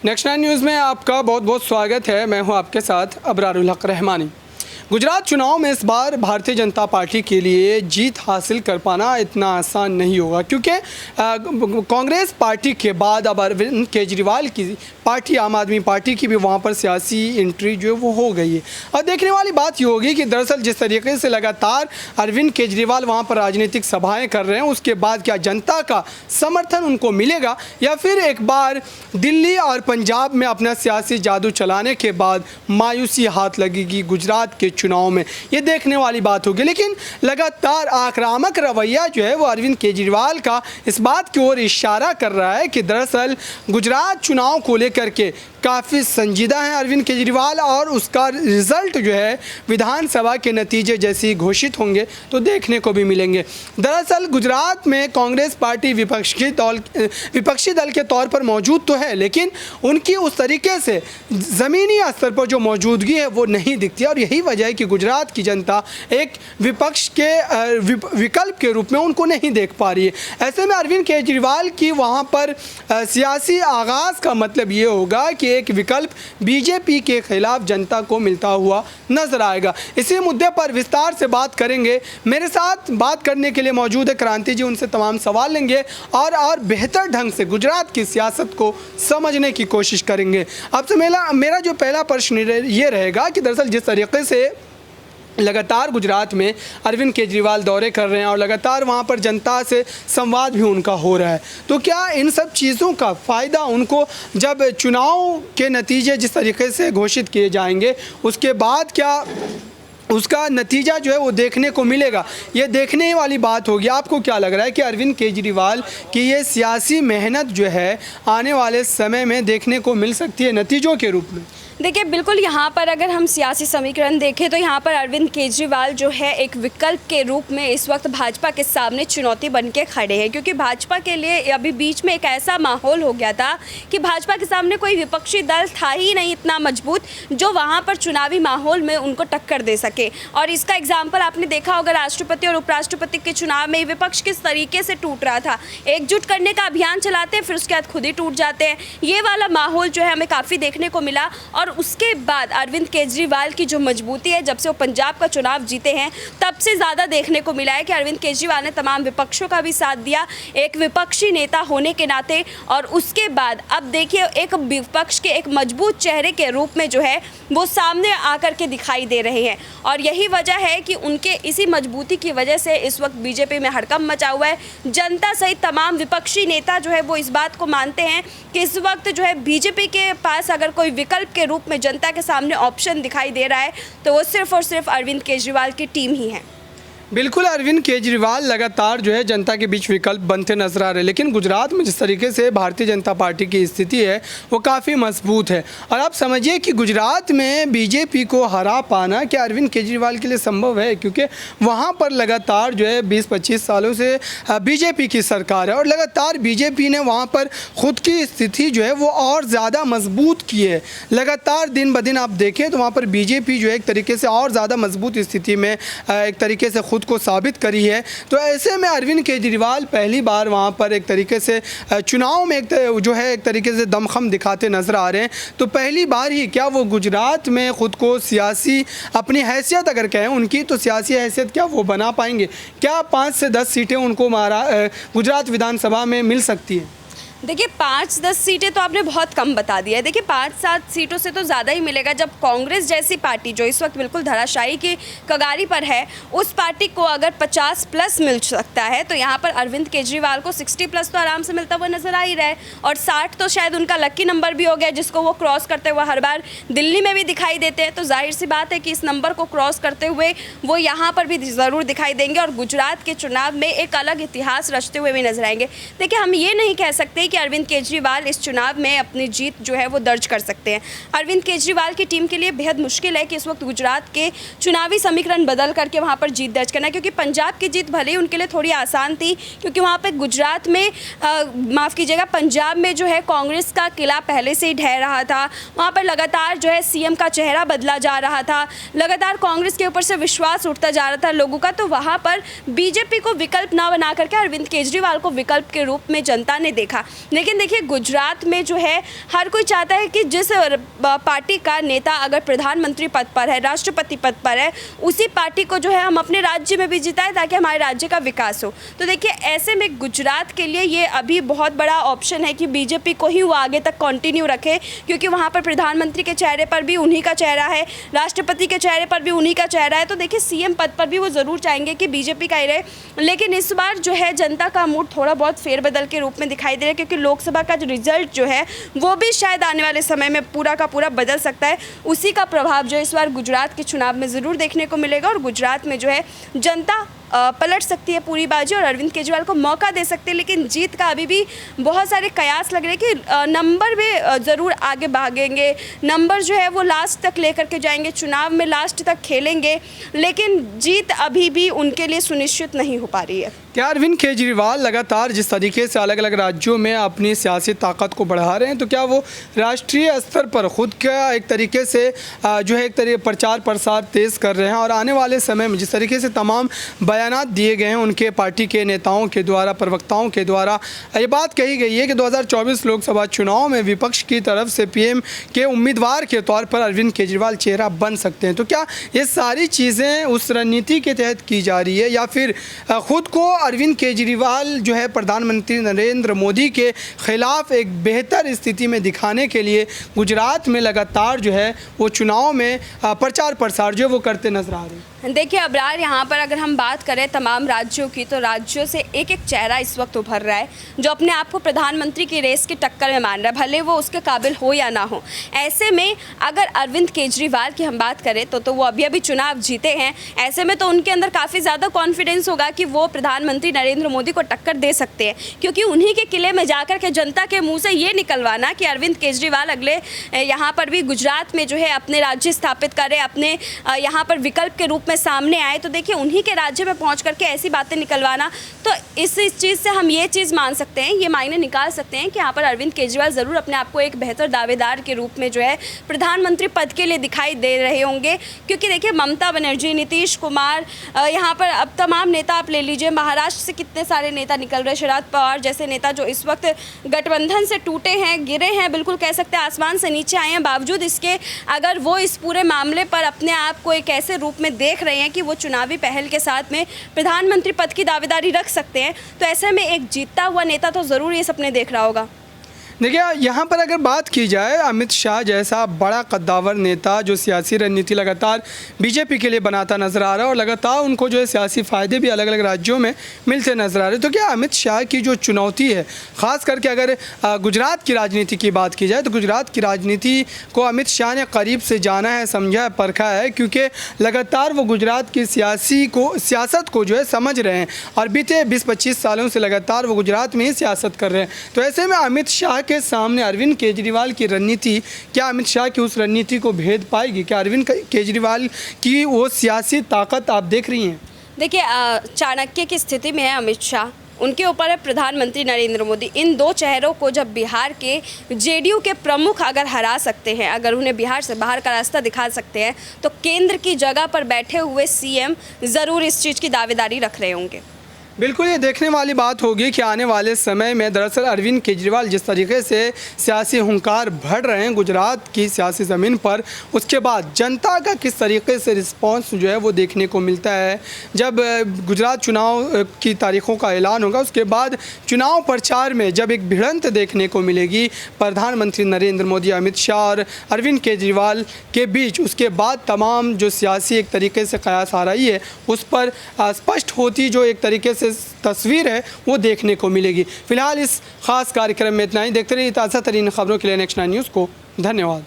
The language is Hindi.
नेक्स्ट 9 न्यूज़ में आपका बहुत बहुत स्वागत है। मैं हूं आपके साथ अबरारुल हक रहमानी। गुजरात चुनाव में इस बार भारतीय जनता पार्टी के लिए जीत हासिल कर पाना इतना आसान नहीं होगा, क्योंकि कांग्रेस पार्टी के बाद अब अरविंद केजरीवाल की पार्टी आम आदमी पार्टी की भी वहाँ पर सियासी एंट्री जो है वो हो गई है। और देखने वाली बात ये होगी कि दरअसल जिस तरीके से लगातार अरविंद केजरीवाल वहाँ पर राजनीतिक सभाएँ कर रहे हैं, उसके बाद क्या जनता का समर्थन उनको मिलेगा या फिर एक बार दिल्ली और पंजाब में अपना सियासी जादू चलाने के बाद मायूसी हाथ लगेगी गुजरात के चुनाव में, ये देखने वाली बात होगी। लेकिन लगातार आक्रामक रवैया जो है वो अरविंद केजरीवाल का इस बात की ओर इशारा कर रहा है कि दरअसल गुजरात चुनाव को लेकर के काफ़ी संजीदा है अरविंद केजरीवाल, और उसका रिजल्ट जो है विधानसभा के नतीजे जैसे घोषित होंगे तो देखने को भी मिलेंगे। दरअसल गुजरात में कांग्रेस पार्टी विपक्षी दल के तौर पर मौजूद तो है, लेकिन उनकी उस तरीके से ज़मीनी स्तर पर जो मौजूदगी है वो नहीं दिखती, और यही वजह है कि गुजरात की जनता एक विपक्ष के विकल्प के रूप में उनको नहीं देख पा रही है। ऐसे में अरविंद केजरीवाल की वहाँ पर सियासी आगाज़ का मतलब ये होगा कि एक विकल्प बीजेपी के खिलाफ जनता को मिलता हुआ नजर आएगा। इसी मुद्दे पर विस्तार से बात करेंगे। मेरे साथ बात करने के लिए मौजूद है क्रांति जी, उनसे तमाम सवाल लेंगे और बेहतर ढंग से गुजरात की सियासत को समझने की कोशिश करेंगे। आपसे मेरा जो पहला प्रश्न ये रहेगा कि दरअसल जिस तरीके से लगातार गुजरात में अरविंद केजरीवाल दौरे कर रहे हैं और लगातार वहाँ पर जनता से संवाद भी उनका हो रहा है, तो क्या इन सब चीज़ों का फ़ायदा उनको जब चुनाव के नतीजे जिस तरीके से घोषित किए जाएंगे उसके बाद क्या उसका नतीजा जो है वो देखने को मिलेगा? ये देखने वाली बात होगी। आपको क्या लग रहा है कि अरविंद केजरीवाल की ये सियासी मेहनत जो है आने वाले समय में देखने को मिल सकती है नतीजों के रूप में? देखिए, बिल्कुल यहाँ पर अगर हम सियासी समीकरण देखें तो यहाँ पर अरविंद केजरीवाल जो है एक विकल्प के रूप में इस वक्त भाजपा के सामने चुनौती बन के खड़े हैं, क्योंकि भाजपा के लिए अभी बीच में एक ऐसा माहौल हो गया था कि भाजपा के सामने कोई विपक्षी दल था ही नहीं इतना मजबूत जो वहाँ पर चुनावी माहौल में उनको टक्कर दे सके। और इसका एग्जाम्पल आपने देखा होगा, राष्ट्रपति और उपराष्ट्रपति के चुनाव में विपक्ष किस तरीके से टूट रहा था। एकजुट करने का अभियान चलाते हैं, फिर उसके बाद खुद ही टूट जाते हैं। ये वाला माहौल जो है हमें काफ़ी देखने को मिला। और उसके बाद अरविंद केजरीवाल की जो मजबूती है, जब से वो पंजाब का चुनाव जीते हैं तब से ज़्यादा देखने को मिला है कि अरविंद केजरीवाल ने तमाम विपक्षों का भी साथ दिया एक विपक्षी नेता होने के नाते। और उसके बाद अब देखिए एक विपक्ष के एक मजबूत चेहरे के रूप में जो है वो सामने आकर के दिखाई दे रहे हैं। और यही वजह है कि उनके इसी मजबूती की वजह से इस वक्त बीजेपी में हड़कंप मचा हुआ है। जनता सहित तमाम विपक्षी नेता जो है वो इस बात को मानते हैं कि इस वक्त जो है बीजेपी के पास अगर कोई विकल्प के रूप में जनता के सामने ऑप्शन दिखाई दे रहा है तो वो सिर्फ और सिर्फ अरविंद केजरीवाल की टीम ही है। बिल्कुल, अरविंद केजरीवाल लगातार जो है जनता के बीच विकल्प बनते नजर आ रहे हैं, लेकिन गुजरात में जिस तरीके से भारतीय जनता पार्टी की स्थिति है वो काफ़ी मजबूत है। और आप समझिए कि गुजरात में बीजेपी को हरा पाना क्या अरविंद केजरीवाल के लिए संभव है, क्योंकि वहाँ पर लगातार जो है 20-25 सालों से बीजेपी की सरकार है और लगातार बीजेपी ने वहाँ पर ख़ुद की स्थिति जो है वो और ज़्यादा मजबूत की है। लगातार दिन ब दिन आप देखें तो वहाँ पर बीजेपी जो है एक तरीके से और ज़्यादा मजबूत स्थिति में एक तरीके से खुद को साबित करी है। तो ऐसे में अरविंद केजरीवाल पहली बार वहाँ पर एक तरीके से चुनाव में जो है एक तरीके से दमखम दिखाते नजर आ रहे हैं। तो पहली बार ही क्या वो गुजरात में ख़ुद को सियासी अपनी हैसियत अगर कहें उनकी तो सियासी हैसियत क्या वो बना पाएंगे? क्या 5 से 10 सीटें उनको गुजरात विधानसभा में मिल सकती है? देखिए, 5-10 सीटें तो आपने बहुत कम बता दिया है। देखिए 5-7 सीटों से तो ज़्यादा ही मिलेगा जब कांग्रेस जैसी पार्टी जो इस वक्त बिल्कुल धराशायी की कगारी पर है उस पार्टी को अगर 50+ मिल सकता है तो यहाँ पर अरविंद केजरीवाल को 60+ तो आराम से मिलता हुआ नजर आ ही रहा है। और 60 तो शायद उनका लकी नंबर भी हो गया जिसको वो क्रॉस करते हुए हर बार दिल्ली में भी दिखाई देते हैं। तो जाहिर सी बात है कि इस नंबर को क्रॉस करते हुए वो यहाँ पर भी ज़रूर दिखाई देंगे और गुजरात के चुनाव में एक अलग इतिहास रचते हुए भी नजर आएंगे। देखिए, हम ये नहीं कह सकते कि अरविंद केजरीवाल इस चुनाव में अपनी जीत जो है वो दर्ज कर सकते हैं। अरविंद केजरीवाल की टीम के लिए बेहद मुश्किल है कि इस वक्त गुजरात के चुनावी समीकरण बदल करके वहां पर जीत दर्ज करना, क्योंकि पंजाब की जीत भले ही उनके लिए थोड़ी आसान थी क्योंकि वहां पे गुजरात में माफ़ कीजिएगा पंजाब में जो है कांग्रेस का किला पहले से ही ढह रहा था। वहाँ पर लगातार जो है सीएम का चेहरा बदला जा रहा था, लगातार कांग्रेस के ऊपर से विश्वास उठता जा रहा था लोगों का। तो वहाँ पर बीजेपी को विकल्प ना बना करके अरविंद केजरीवाल को विकल्प के रूप में जनता ने देखा। लेकिन देखिए गुजरात में जो है हर कोई चाहता है कि जिस पार्टी का नेता अगर प्रधानमंत्री पद पर है, राष्ट्रपति पद पर है, उसी पार्टी को जो है हम अपने राज्य में भी जिताएं ताकि हमारे राज्य का विकास हो। तो देखिए ऐसे में गुजरात के लिए ये अभी बहुत बड़ा ऑप्शन है कि बीजेपी को ही वो आगे तक कंटिन्यू रखे, क्योंकि वहाँ पर प्रधानमंत्री के चेहरे पर भी उन्हीं का चेहरा है, राष्ट्रपति के चेहरे पर भी उन्हीं का चेहरा है। तो देखिए सीएम पद पर भी वो ज़रूर चाहेंगे कि बीजेपी का ही रहे। लेकिन इस बार जो है जनता का मूड थोड़ा बहुत फेरबदल के रूप में दिखाई दे रहा है, क्योंकि लोकसभा का जो रिजल्ट जो है वो भी शायद आने वाले समय में पूरा का पूरा बदल सकता है। उसी का प्रभाव जो इस बार गुजरात के चुनाव में ज़रूर देखने को मिलेगा और गुजरात में जो है जनता पलट सकती है पूरी बाजी और अरविंद केजरीवाल को मौका दे सकते हैं। लेकिन जीत का अभी भी बहुत सारे कयास लग रहे हैं कि नंबर में ज़रूर आगे भागेंगे, नंबर जो है वो लास्ट तक लेकर के जाएंगे, चुनाव में लास्ट तक खेलेंगे, लेकिन जीत अभी भी उनके लिए सुनिश्चित नहीं हो पा रही है। क्या अरविंद केजरीवाल लगातार जिस तरीके से अलग अलग राज्यों में अपनी सियासी ताकत को बढ़ा रहे हैं, तो क्या वो राष्ट्रीय स्तर पर खुद का एक तरीके से जो है एक तरीके प्रचार प्रसार तेज़ कर रहे हैं और आने वाले समय में जिस तरीके से तमाम बयानात दिए गए हैं उनके पार्टी के नेताओं के द्वारा, प्रवक्ताओं के द्वारा, ये बात कही गई है कि 2024 लोकसभा चुनाव में विपक्ष की तरफ से पीएम के उम्मीदवार के तौर पर अरविंद केजरीवाल चेहरा बन सकते हैं। तो क्या ये सारी चीज़ें उस रणनीति के तहत की जा रही है या फिर खुद को अरविंद केजरीवाल जो है प्रधानमंत्री नरेंद्र मोदी के खिलाफ एक बेहतर स्थिति में दिखाने के लिए गुजरात में लगातार जो है वो चुनाव में प्रचार प्रसार जो है वो करते नजर आ रहे हैं? देखिए अबरार, यहाँ पर अगर हम बात करें तमाम राज्यों की, तो राज्यों से एक एक चेहरा इस वक्त उभर रहा है जो अपने आप को प्रधानमंत्री की रेस की टक्कर में मान रहा है, भले वो उसके काबिल हो या ना हो। ऐसे में अगर अरविंद केजरीवाल की हम बात करें तो वो अभी अभी चुनाव जीते हैं, ऐसे में तो उनके अंदर काफ़ी ज़्यादा कॉन्फिडेंस होगा कि वो प्रधानमंत्री नरेंद्र मोदी को टक्कर दे सकते हैं, क्योंकि उन्हीं के किले में जाकर के जनता के मुँह से ये निकलवाना कि अरविंद केजरीवाल अगले यहाँ पर भी गुजरात में जो है अपने राज्य स्थापित करें, अपने यहाँ पर विकल्प के रूप में सामने आए, तो देखिए उन्हीं के राज्य में पहुंच करके ऐसी बातें निकलवाना, तो इस चीज़ से हम ये चीज़ मान सकते हैं, ये मायने निकाल सकते हैं कि यहाँ पर अरविंद केजरीवाल ज़रूर अपने आप को एक बेहतर दावेदार के रूप में जो है प्रधानमंत्री पद के लिए दिखाई दे रहे होंगे। क्योंकि देखिए ममता बनर्जी, नीतीश कुमार, यहाँ पर अब तमाम नेता आप ले लीजिए, महाराष्ट्र से कितने सारे नेता निकल रहे, शरद पवार जैसे नेता जो इस वक्त गठबंधन से टूटे हैं, गिरे हैं, बिल्कुल कह सकते हैं आसमान से नीचे आए हैं, बावजूद इसके अगर वो इस पूरे मामले पर अपने आप को एक ऐसे रूप में देख रहे हैं कि वो चुनावी पहल के साथ में प्रधानमंत्री पद की दावेदारी रख सकते हैं, तो ऐसे में एक जीतता हुआ नेता तो ज़रूर ये सपने देख रहा होगा। देखिए यहाँ पर अगर बात की जाए, अमित शाह जैसा बड़ा कद्दावर नेता जो सियासी रणनीति लगातार बीजेपी के लिए बनाता नजर आ रहा है और लगातार उनको जो है सियासी फ़ायदे भी अलग अलग राज्यों में मिलते नजर आ रहे हैं, तो क्या अमित शाह की जो चुनौती है, ख़ास करके अगर गुजरात की राजनीति की बात की जाए तो गुजरात की राजनीति को अमित शाह ने करीब से जाना है, समझा है, परखा है, क्योंकि लगातार वो गुजरात की सियासत को जो है समझ रहे हैं और बीते 20-25 सालों से लगातार वो गुजरात में ही सियासत कर रहे हैं। तो ऐसे में अमित शाह के सामने अरविंद केजरीवाल की रणनीति, क्या अमित शाह की उस रणनीति को भेद पाएगी? क्या अरविंद केजरीवाल की वो सियासी ताकत आप देख रही हैं? देखिए चाणक्य की स्थिति में है अमित शाह, उनके ऊपर है प्रधानमंत्री नरेंद्र मोदी। इन दो चेहरों को जब बिहार के जेडीयू के प्रमुख अगर हरा सकते हैं, अगर उन्हें बिहार से बाहर का रास्ता दिखा सकते हैं, तो केंद्र की जगह पर बैठे हुए सीएम ज़रूर इस चीज़ की दावेदारी रख रहे होंगे। बिल्कुल ये देखने वाली बात होगी कि आने वाले समय में दरअसल अरविंद केजरीवाल जिस तरीके से सियासी हुंकार बढ़ रहे हैं गुजरात की सियासी ज़मीन पर, उसके बाद जनता का किस तरीके से रिस्पांस जो है वो देखने को मिलता है। जब गुजरात चुनाव की तारीखों का ऐलान होगा, उसके बाद चुनाव प्रचार में जब एक भिड़ंत देखने को मिलेगी प्रधानमंत्री नरेंद्र मोदी, अमित शाह और अरविंद केजरीवाल के बीच, उसके बाद तमाम जो सियासी एक तरीके से कयास आ रही है उस पर स्पष्ट होती जो एक तरीके से तस्वीर है वो देखने को मिलेगी। फिलहाल इस खास कार्यक्रम में इतना ही। देखते रहिए ताज़ा तरीन खबरों के लिए नेक्स्ट 9 न्यूज़ को। धन्यवाद।